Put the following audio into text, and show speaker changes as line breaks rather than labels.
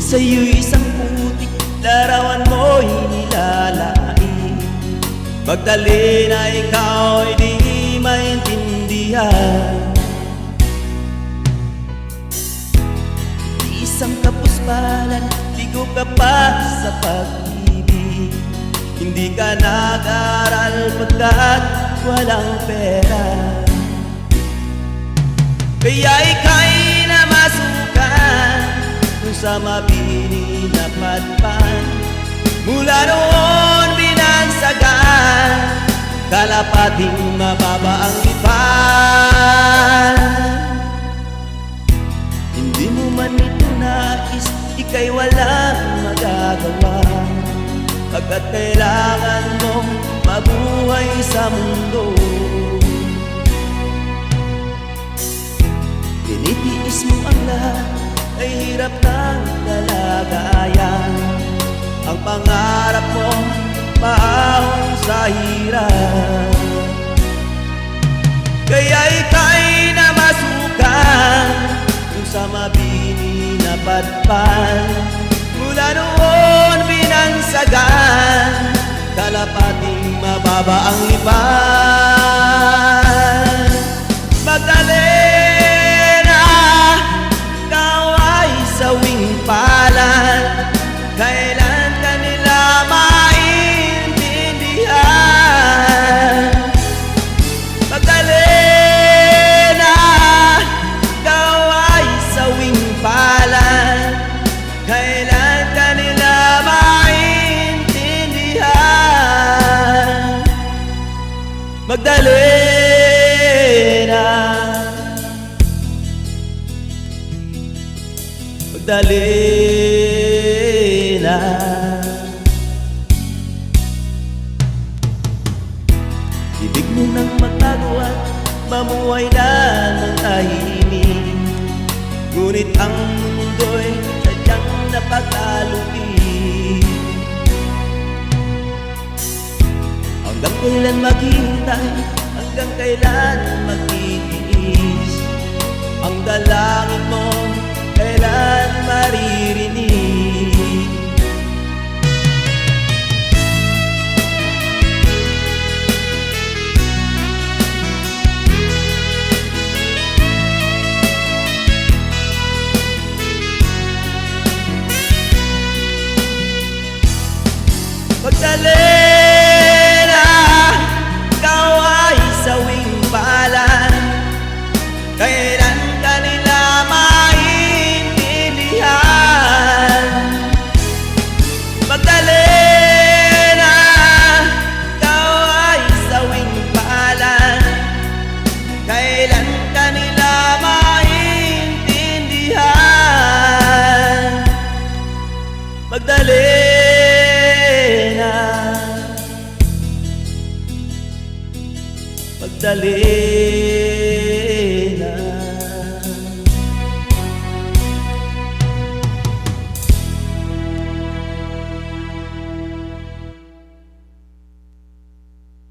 sa'yo'y isang putik, larawan mo'y nilalain. Magdali na ikaw ay di maintindihan. Isang kapuspalan, ligo ka pa sa pag-ibig. Hindi ka nag-aral pagkat walang pera. Kaya ika'y namasukan kung sa mabini na padpan. Mula noon binansagan, kalapating mababa ang lipan. Hindi mo man ito nais, ika'y walang magagawa, pagkat kailangan mong mabuhay sa mundo. Tinitiis mo ang lahat, ay hirap ng kalagayan. Ang pangarap mo, maahon sa hirap. Kaya ika'y namasukan kung sa mabini na padpan. Mula noon binansagan, kalapating mababa ang lipan. Magdali na, ikaw ay sawing palad. Kailan ka nila maintindihan? Magdali na, ikaw ay sawing palad. Kailan ka nila maintindihan? Magdali na, magdali na. Ibig mo nang magtago at mamuhay na ng tahimik. Ngunit ang mundo'y sadyang napagkalupit. Hanggang kailan maghihintay, hanggang kailan magtitiis? Ang dalangin mo kailan maririnig? Magdali na, ikaw ay sawing palad. Kailan ka nila maintindihan? Magdali na, ikaw ay sawing palad. Kailan ka nila maintindihan? Magdali na, magdali